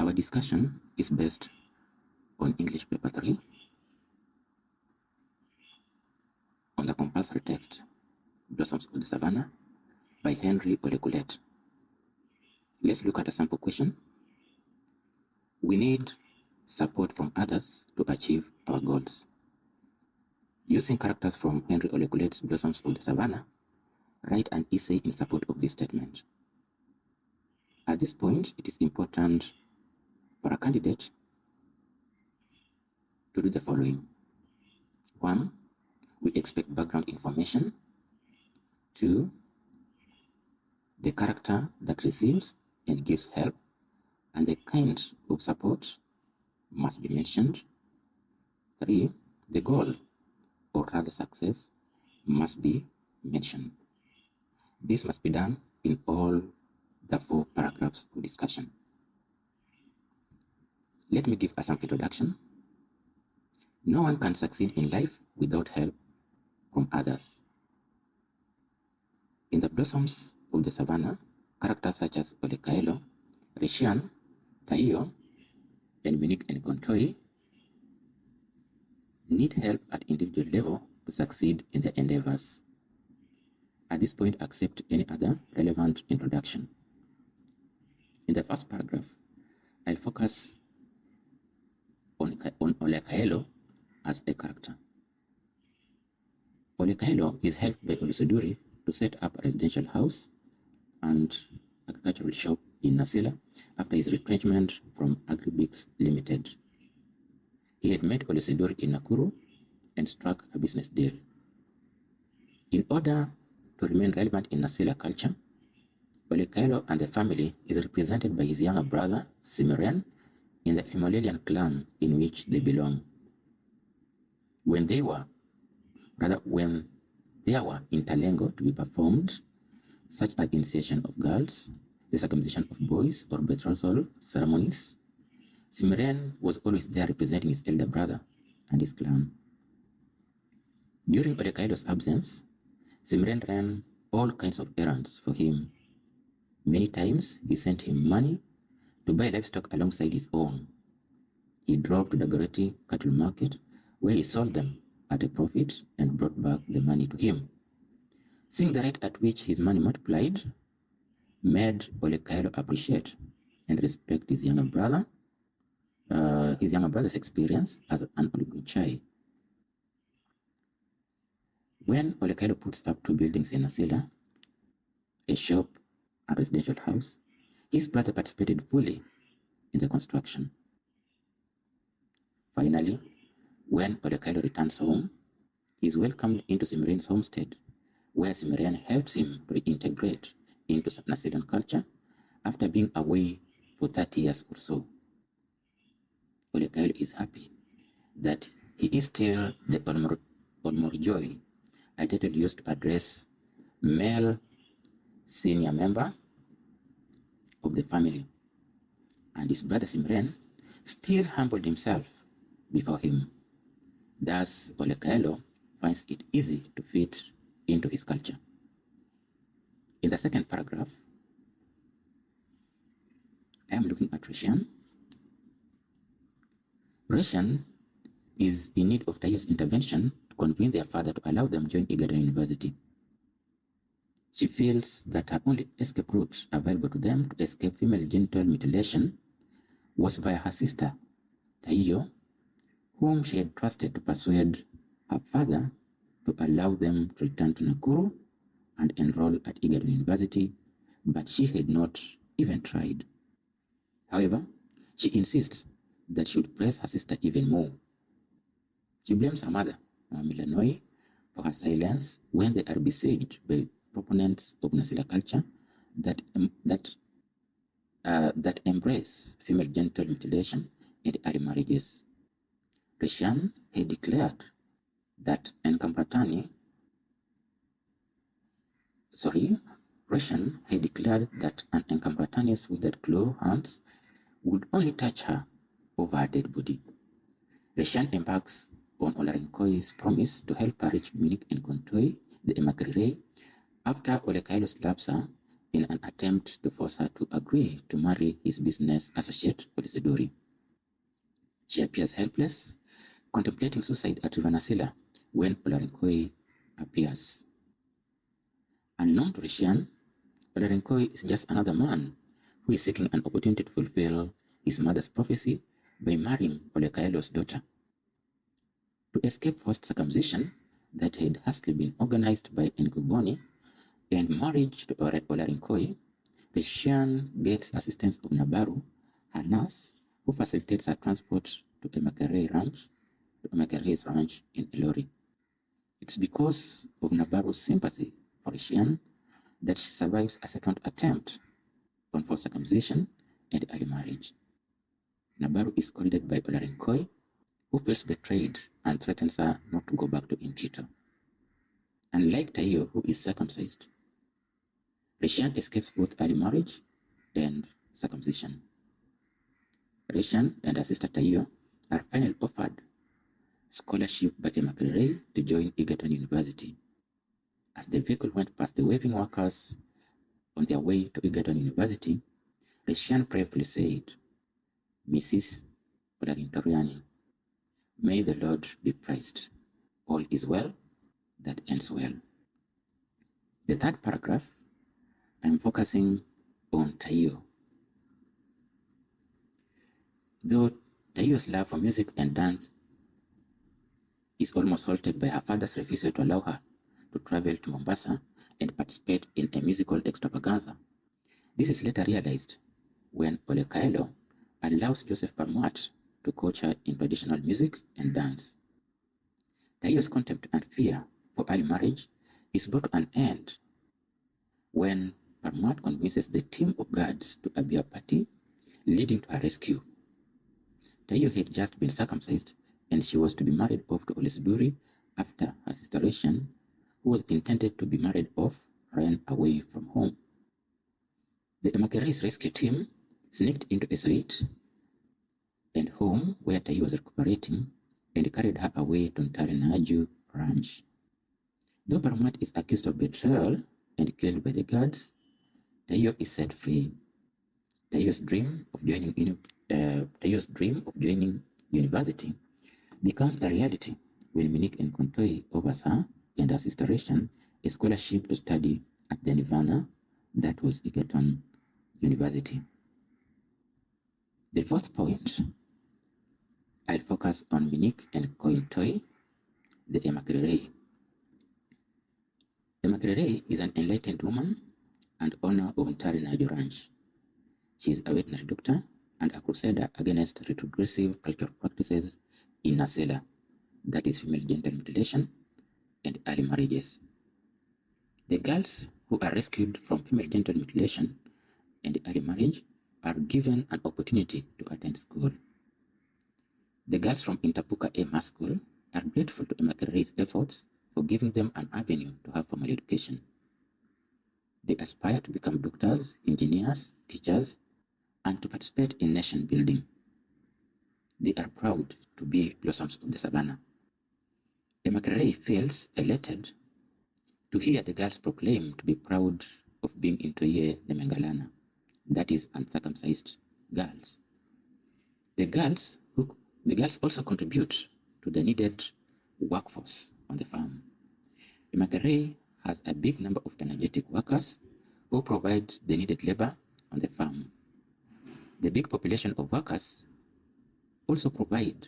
Our discussion is based on English paper 3 on the compulsory text Blossoms of the Savannah by H.R Ole Kulet. Let's look at a sample question. We need support from others to achieve our goals. Using characters from H.R Ole Kulet's Blossoms of the Savannah, write an essay in support of this statement. At this point, it is important for a candidate to do the following. 1. We expect background information. 2. The character that receives and gives help and the kind of support must be mentioned. 3. The goal, or rather success, must be mentioned. This must be done in all the 4 paragraphs of discussion. Let me give a sample introduction. No one can succeed in life without help from others. In the Blossoms of the Savannah, characters such as Ole Kulet, Rishan, Taiyo, and Minik and Kontoi need help at individual level to succeed in their endeavors. At this point, accept any other relevant introduction. In the first paragraph, I'll focus on Ole Kulet as a character. Ole Kulet is helped by Oluseduri to set up a residential house and agricultural shop in Nasila after his retrenchment from Agribix Limited. He had met Oluseduri in Nakuru and struck a business deal. In order to remain relevant in Nasila culture, Ole Kulet and the family is represented by his younger brother, Serie, in the Himalayan clan in which they belong. When there were interlingo to be performed, such as initiation of girls, the circumcision of boys, or betrothal ceremonies, Serie was always there representing his elder brother and his clan. During Ole Kulet's absence, Serie ran all kinds of errands for him. Many times, he sent him money to buy livestock alongside his own. He drove to the Goreti cattle market, where he sold them at a profit and brought back the money to him. Seeing the rate at which his money multiplied made Ole Kulet appreciate and respect his younger brother's experience as an Olugunchai. When Ole Kulet puts up 2 buildings in Nasila, a shop and residential house, his brother participated fully in the construction. Finally, when Ole Kulet returns home, he is welcomed into Sere's homestead, where Sere helps him reintegrate into Nasilan culture after being away for 30 years or so. Ole Kulet is happy that he is still the Olmorjoy, a title used to address male senior member of the family, and his brother Sere still humbled himself before him. Thus, Ole Kulet finds it easy to fit into his culture. In the second paragraph, I am looking at Rishan. Rishan is in need of Taiyo's intervention to convince their father to allow them to join Egerton University. She feels that her only escape route available to them to escape female genital mutilation was via her sister, Taiyo, whom she had trusted to persuade her father to allow them to return to Nakuru and enroll at Egerton University, but she had not even tried. However, she insists that she would press her sister even more. She blames her mother, Milanoi, for her silence when they are besieged by proponents of Nasila culture that embrace female genital mutilation and early marriages. Rishan had declared that an Enkampratanis withered claw hands would only touch her over her dead body. Rishan embarks on Olarinkoi's promise to help her reach Minik and Kontoi, the Emakrire, after Ole Kulet slaps her in an attempt to force her to agree to marry his business associate, Olisidori. She appears helpless, contemplating suicide at Rivanasila when Olarinkoi appears. Unknown to Rishian, Olarinkoi is just another man who is seeking an opportunity to fulfill his mother's prophecy by marrying Ole Kaelo's daughter. To escape forced circumcision that had hastily been organized by Nkuboni and marriage to Olarinkoi, Rishian gets assistance of Nabaru, her nurse, who facilitates her transport to Emakerei's ranch in Ilori. It's because of Nabaru's sympathy for Rishian that she survives a second attempt on forced circumcision and early marriage. Nabaru is scolded by Olarinkoi, who feels betrayed and threatens her not to go back to Inkito. Unlike Taiyo, who is circumcised, Rishian escapes both early marriage and circumcision. Rishian and her sister Taiyo are finally offered scholarship by Emakerei to join Egerton University. As the vehicle went past the weaving workers on their way to Egerton University, Rishian prayerfully said, "Mrs. Olarintoriani, may the Lord be praised. All is well that ends well." The third paragraph, I'm focusing on Taiyo. Though Taiyo's love for music and dance is almost halted by her father's refusal to allow her to travel to Mombasa and participate in a musical extravaganza, this is later realized when Ole Kaelo allows Joseph Parmuat to coach her in traditional music and dance. Taiyo's contempt and fear for early marriage is brought to an end when Parmuat convinces the team of guards to a beer party, leading to her rescue. Taiyo had just been circumcised, and she was to be married off to Olisiduri after her sister Rishian, who was intended to be married off, ran away from home. The Emakerei's rescue team sneaked into a suite and home where Taiyo was recuperating and carried her away to Ntarinaju Ranch. Though Parmuat is accused of betrayal and killed by the guards, Taiyo is set free. Taiyo's dream of joining university becomes a reality when Minik and Kontoi offers her and her sister Rishian a scholarship to study at the Nirvana that was Egerton University. The fourth point, I'll focus on Minik and Kontoi, the Emakerei. Emakerei is an enlightened woman and owner of Ntari Naju Ranch. She is a veterinary doctor and a crusader against retrogressive cultural practices in Nasela, that is female genital mutilation and early marriages. The girls who are rescued from female genital mutilation and early marriage are given an opportunity to attend school. The girls from Intapuka A School are grateful to Emakerei's efforts for giving them an avenue to have formal education. They aspire to become doctors, engineers, teachers, and to participate in nation building. They are proud to be blossoms of the Savannah. Emakerei feels elated to hear the girls proclaim to be proud of being Intoye Nemengalana, that is, uncircumcised girls. The girls also contribute to the needed workforce on the farm. Emakerei has a big number of energetic workers who provide the needed labor on the farm. The big population of workers also provide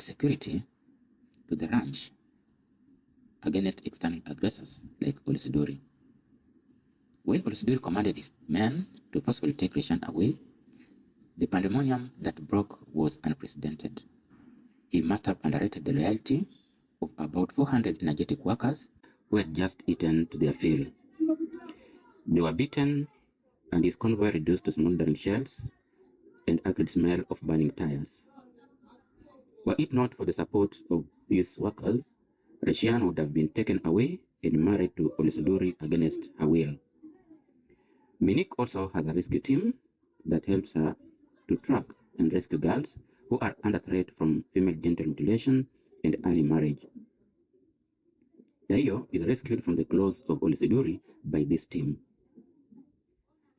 security to the ranch against external aggressors like Olisidori. When Olisidori commanded his men to forcefully take Rishian away, the pandemonium that broke was unprecedented. He must have underrated the loyalty of about 400 energetic workers who had just eaten to their fill. They were beaten and his convoy reduced to smoldering shells and acrid smell of burning tires. Were it not for the support of these workers, Rishian would have been taken away and married to Olisidori against her will. Minik also has a rescue team that helps her to track and rescue girls who are under threat from female genital mutilation and early marriage. Tayo is rescued from the claws of Olusiduri by this team.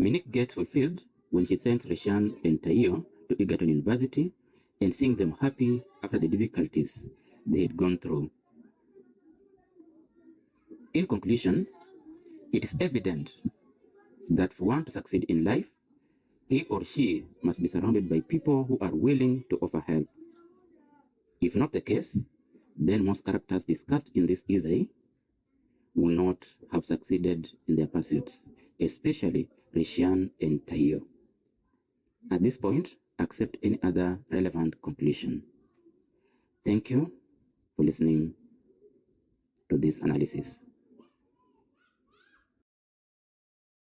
Minik gets fulfilled when she sends Reshan and Tayo to Egerton University and seeing them happy after the difficulties they had gone through. In conclusion, it is evident that for one to succeed in life, he or she must be surrounded by people who are willing to offer help. If not the case, then most characters discussed in this essay will not have succeeded in their pursuits, especially Reshan and Tayo. At this point, accept any other relevant conclusion. Thank you for listening to this analysis.